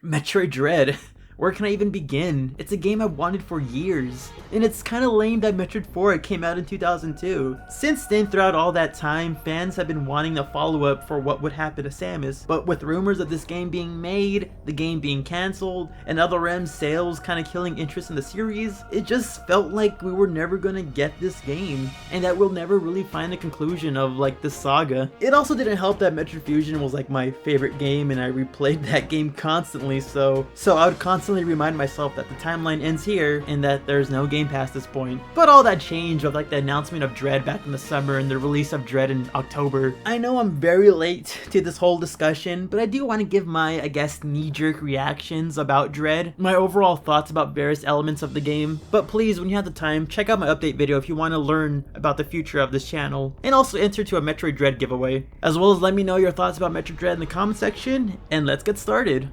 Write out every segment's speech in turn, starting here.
METROID DREAD. Where can I even begin? It's a game I've wanted for years, and it's kinda lame that Metroid 4 came out in 2002. Since then, throughout all that time, fans have been wanting a follow-up for what would happen to Samus, but with rumors of this game being made, the game being cancelled, and NetherRealm's sales kinda killing interest in the series, it just felt like we were never gonna get this game, and that we'll never really find a conclusion of like this saga. It also didn't help that Metroid Fusion was like my favorite game, and I replayed that game constantly, so I would constantly remind myself that the timeline ends here and that there's no game past this point. But all that changed with like the announcement of Dread back in the summer and the release of Dread in October. I know I'm very late to this whole discussion, but I do want to give my, I guess, knee-jerk reactions about Dread, my overall thoughts about various elements of the game. But please, when you have the time, check out my update video if you want to learn about the future of this channel, and also enter to a Metroid Dread giveaway, as well as let me know your thoughts about Metroid Dread in the comment section, and let's get started.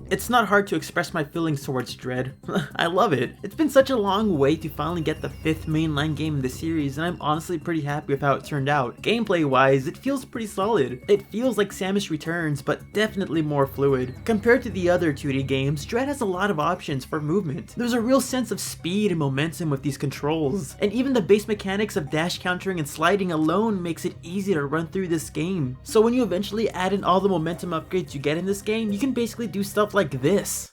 It's not hard to express my feelings towards Dread. I love it. It's been such a long wait to finally get the 5th mainline game in the series, and I'm honestly pretty happy with how it turned out. Gameplay wise, it feels pretty solid. It feels like Samus Returns, but definitely more fluid. Compared to the other 2D games, Dread has a lot of options for movement. There's a real sense of speed and momentum with these controls, and even the base mechanics of dash countering and sliding alone makes it easy to run through this game. So when you eventually add in all the momentum upgrades you get in this game, you can basically do stuff like this.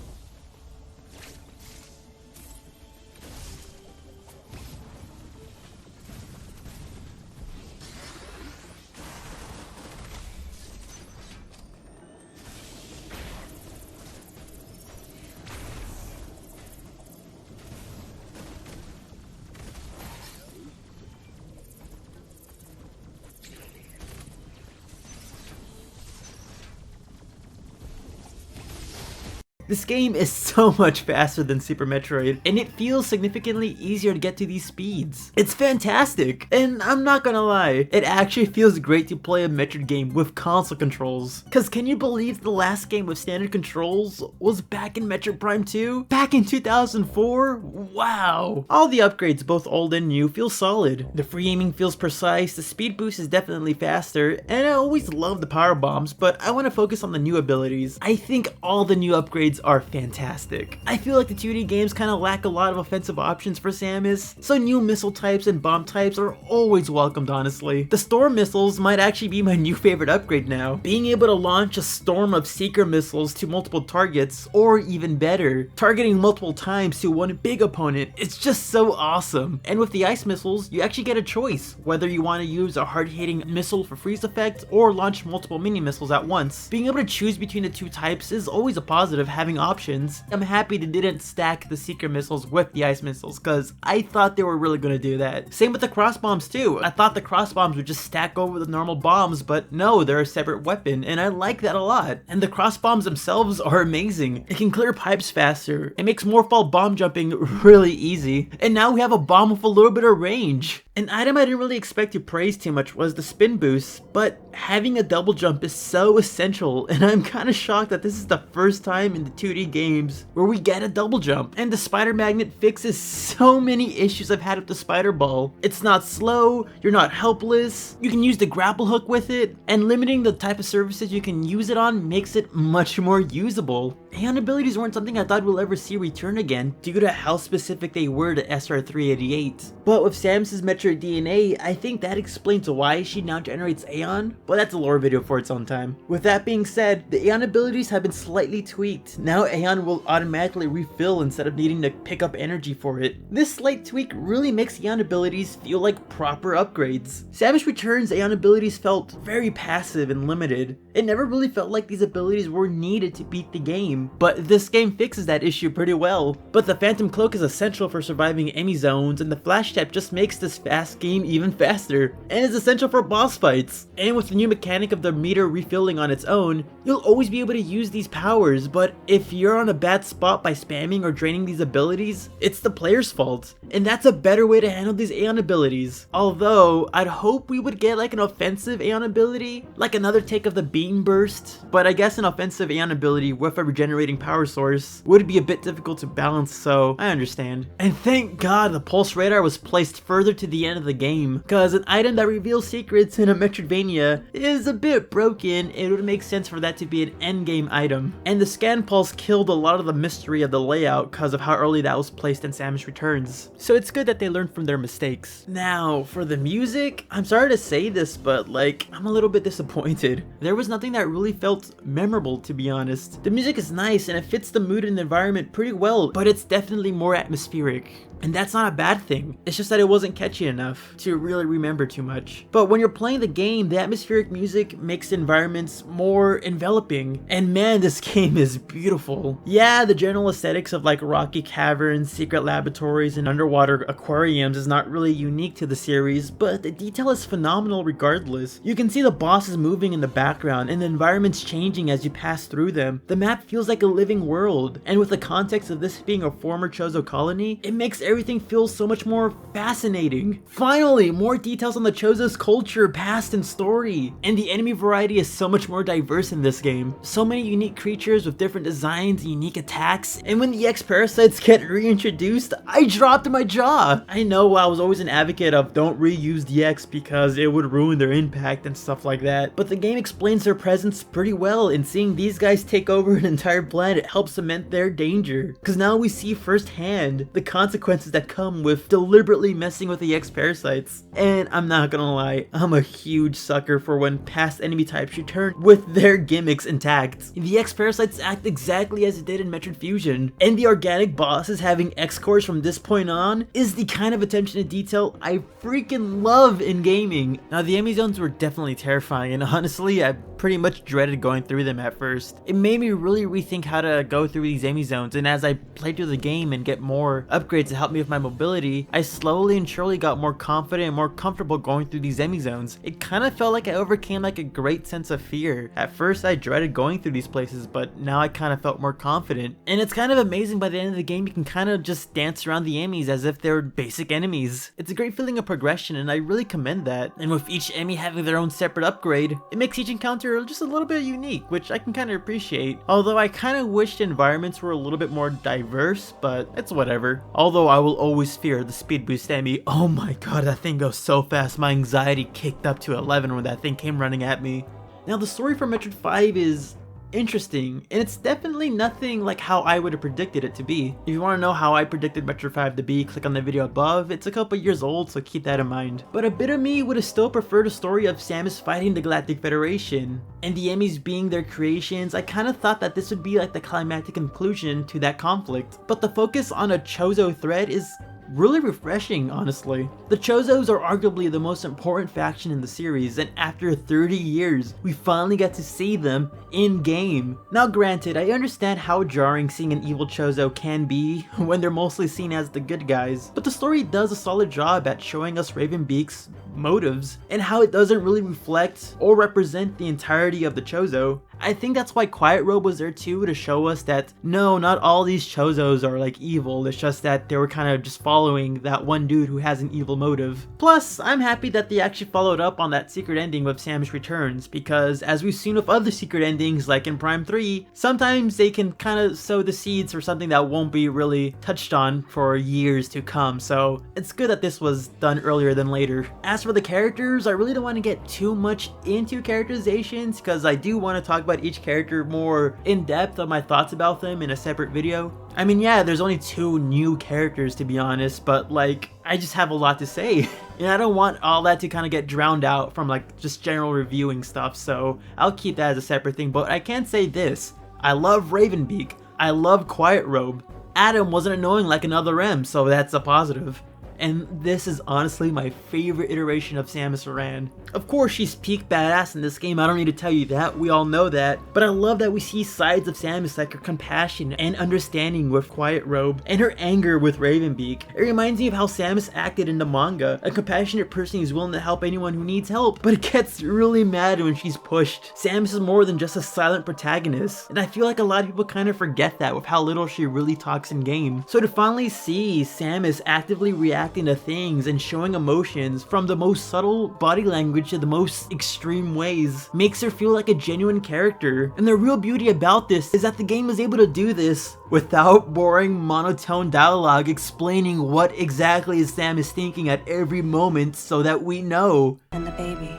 This game is so much faster than Super Metroid, and it feels significantly easier to get to these speeds. It's fantastic, and I'm not gonna lie, it actually feels great to play a Metroid game with console controls. Cause can you believe the last game with standard controls was back in Metroid Prime 2? Back in 2004? Wow! All the upgrades, both old and new, feel solid. The free aiming feels precise, the speed boost is definitely faster, and I always love the power bombs, but I want to focus on the new abilities. I think all the new upgrades are fantastic. I feel like the 2D games kind of lack a lot of offensive options for Samus, so new missile types and bomb types are always welcomed, honestly. The storm missiles might actually be my new favorite upgrade now. Being able to launch a storm of seeker missiles to multiple targets, or even better, targeting multiple times to one big opponent, it's just so awesome. And with the ice missiles, you actually get a choice, whether you want to use a hard-hitting missile for freeze effect or launch multiple mini missiles at once. Being able to choose between the two types is always a positive, having options. I'm happy they didn't stack the seeker missiles with the ice missiles, cause I thought they were really gonna do that. Same with the cross bombs too. I thought the cross bombs would just stack over the normal bombs, but no, they're a separate weapon, and I like that a lot. And the cross bombs themselves are amazing. It can clear pipes faster. It makes morphball bomb jumping really easy. And now we have a bomb with a little bit of range. An item I didn't really expect to praise too much was the spin boost, but having a double jump is so essential, and I'm kinda shocked that this is the first time in the 2D games where we get a double jump. And the spider magnet fixes so many issues I've had with the spider ball. It's not slow, you're not helpless, you can use the grapple hook with it, and limiting the type of surfaces you can use it on makes it much more usable. Aeon abilities weren't something I thought we'll ever see return again due to how specific they were to SR388. But with Samus's Metroid DNA, I think that explains why she now generates Aeon, but that's a lore video for its own time. With that being said, the Aeon abilities have been slightly tweaked. Now Aeon will automatically refill instead of needing to pick up energy for it. This slight tweak really makes Aeon abilities feel like proper upgrades. Samus Returns Aeon abilities felt very passive and limited. It never really felt like these abilities were needed to beat the game, but this game fixes that issue pretty well. But the Phantom Cloak is essential for surviving enemy zones, and the Flash Tap just makes this fast game even faster, and is essential for boss fights. And with the new mechanic of the meter refilling on its own, you'll always be able to use these powers, but if if you're on a bad spot by spamming or draining these abilities, it's the player's fault. And that's a better way to handle these Aeon abilities. Although, I'd hope we would get like an offensive Aeon ability, like another take of the Beam Burst, but I guess an offensive Aeon ability with a regenerating power source would be a bit difficult to balance, so I understand. And thank God the Pulse Radar was placed further to the end of the game, cause an item that reveals secrets in a Metroidvania is a bit broken. It would make sense for that to be an endgame item. And the Scan Pulse killed a lot of the mystery of the layout cause of how early that was placed in Samus Returns. So it's good that they learned from their mistakes. Now, for the music, I'm sorry to say this, but like, I'm a little bit disappointed. There was nothing that really felt memorable, to be honest. The music is nice and it fits the mood and the environment pretty well, but it's definitely more atmospheric. And that's not a bad thing, it's just that it wasn't catchy enough to really remember too much. But when you're playing the game, the atmospheric music makes the environments more enveloping. And man, this game is beautiful. Yeah, the general aesthetics of like rocky caverns, secret laboratories, and underwater aquariums is not really unique to the series, but the detail is phenomenal regardless. You can see the bosses moving in the background and the environments changing as you pass through them. The map feels like a living world, and with the context of this being a former Chozo colony, it makes everything feels so much more fascinating. Finally, more details on the Chozo's culture, past, and story. And the enemy variety is so much more diverse in this game. So many unique creatures with different designs and unique attacks. And when the EX parasites get reintroduced, I dropped my jaw. I know I was always an advocate of don't reuse the EX because it would ruin their impact and stuff like that. But the game explains their presence pretty well, and seeing these guys take over an entire planet helps cement their danger. Because now we see firsthand the consequences that come with deliberately messing with the EX parasites. And I'm not gonna lie, I'm a huge sucker for when past enemy types return with their gimmicks intact. The EX parasites act exactly as it did in Metroid Fusion, and the organic bosses having X cores from this point on is the kind of attention to detail I freaking love in gaming. Now the enemy zones were definitely terrifying, and honestly I pretty much dreaded going through them at first. It made me really rethink how to go through these enemy zones, and as I played through the game and get more upgrades to help me with my mobility, I slowly and surely got more confident and more comfortable going through these enemy zones. It kind of felt like I overcame like a great sense of fear. At first I dreaded going through these places, but now I kind of felt more confident. And it's kind of amazing, by the end of the game you can kind of just dance around the enemies as if they're basic enemies. It's a great feeling of progression, and I really commend that. And with each enemy having their own separate upgrade, it makes each encounter just a little bit unique, which I can kind of appreciate. Although I kind of wish the environments were a little bit more diverse, but it's whatever. Although I will always fear the speed boost enemy. Oh my god, that thing goes so fast. My anxiety kicked up to 11 when that thing came running at me. Now the story for Metroid 5 is interesting, and it's definitely nothing like how I would have predicted it to be. If you want to know how I predicted Metroid 5 to be, click on the video above. It's a couple years old, so keep that in mind. But a bit of me would have still preferred a story of Samus fighting the Galactic Federation, and the enemies being their creations. I kind of thought that this would be like the climactic conclusion to that conflict. But the focus on a Chozo thread is really refreshing, honestly. The Chozos are arguably the most important faction in the series, and after 30 years, we finally get to see them in-game. Now granted, I understand how jarring seeing an evil Chozo can be when they're mostly seen as the good guys, but the story does a solid job at showing us Ravenbeak's motives and how it doesn't really reflect or represent the entirety of the Chozo. I think that's why Quiet Robe was there too, to show us that no, not all these Chozos are like evil, it's just that they were kind of just following that one dude who has an evil motive. Plus, I'm happy that they actually followed up on that secret ending with Samus Returns, because as we've seen with other secret endings like in Prime 3, sometimes they can kind of sow the seeds for something that won't be really touched on for years to come, so it's good that this was done earlier than later. As for the characters, I really don't want to get too much into characterizations, because I do want to talk about each character more in depth of my thoughts about them in a separate video. I mean, yeah, there's only 2 new characters to be honest, but like, I just have a lot to say. And I don't want all that to kind of get drowned out from like just general reviewing stuff, so I'll keep that as a separate thing. But I can say this, I love Ravenbeak, I love Quiet Robe, Adam wasn't annoying like another M, so that's a positive. and this is honestly my favorite iteration of Samus Aran. Of course, she's peak badass in this game, I don't need to tell you that, we all know that, but I love that we see sides of Samus like her compassion and understanding with Quiet Robe, and her anger with Ravenbeak. It reminds me of how Samus acted in the manga, a compassionate person who's willing to help anyone who needs help, but it gets really mad when she's pushed. Samus is more than just a silent protagonist, and I feel like a lot of people kind of forget that with how little she really talks in game. So to finally see Samus actively reacting to things and showing emotions from the most subtle body language to the most extreme ways makes her feel like a genuine character. And the real beauty about this is that the game is able to do this without boring monotone dialogue explaining what exactly is Samus thinking at every moment so that we know. And the baby.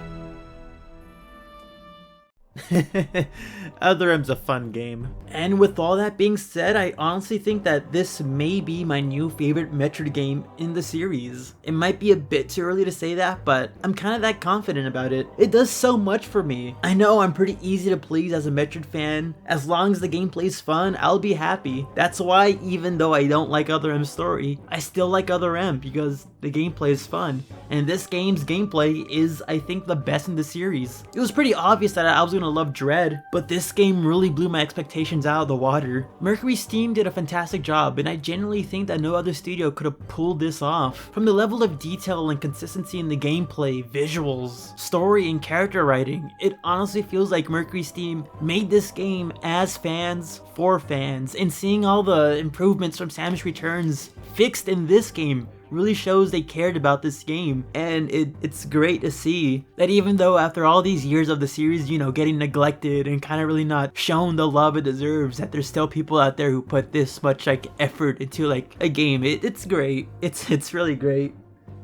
Other M's a fun game. And with all that being said, I honestly think that this may be my new favorite Metroid game in the series. It might be a bit too early to say that, but I'm kind of that confident about it. It does so much for me. I know I'm pretty easy to please as a Metroid fan. As long as the gameplay's fun, I'll be happy. That's why even though I don't like Other M's story, I still like Other M because the gameplay is fun. And this game's gameplay is, I think, the best in the series. It was pretty obvious that I was gonna love Dread, but this game really blew my expectations out of the water. Mercury Steam did a fantastic job, and I genuinely think that no other studio could have pulled this off. From the level of detail and consistency in the gameplay, visuals, story, and character writing, it honestly feels like Mercury Steam made this game as fans for fans, and seeing all the improvements from Samus Returns fixed in this game really shows they cared about this game. And it's great to see that even though after all these years of the series, you know, getting neglected and kind of really not shown the love it deserves, that there's still people out there who put this much like effort into like a game. It's great. It's really great.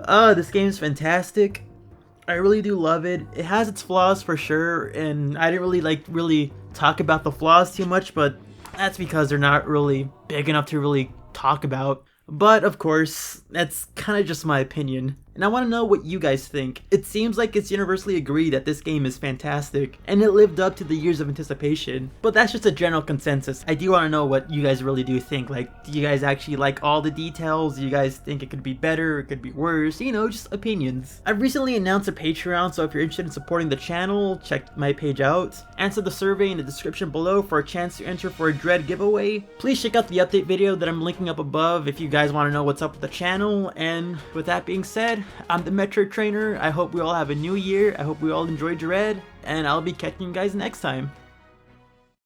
This game's fantastic. I really do love it. It has its flaws for sure, and I didn't really talk about the flaws too much, but that's because they're not really big enough to really talk about. But of course, that's kind of just my opinion, and I want to know what you guys think. It seems like it's universally agreed that this game is fantastic, and it lived up to the years of anticipation, but that's just a general consensus. I do want to know what you guys really do think. Like, do you guys actually like all the details? Do you guys think it could be better, it could be worse? You know, just opinions. I've recently announced a Patreon, so if you're interested in supporting the channel, check my page out. Answer the survey in the description below for a chance to enter for a Dread giveaway. Please check out the update video that I'm linking up above if you guys want to know what's up with the channel. And with that being said, I'm the Metroid Trainer. I hope we all have a new year. I hope we all enjoy Dread, and I'll be catching you guys next time.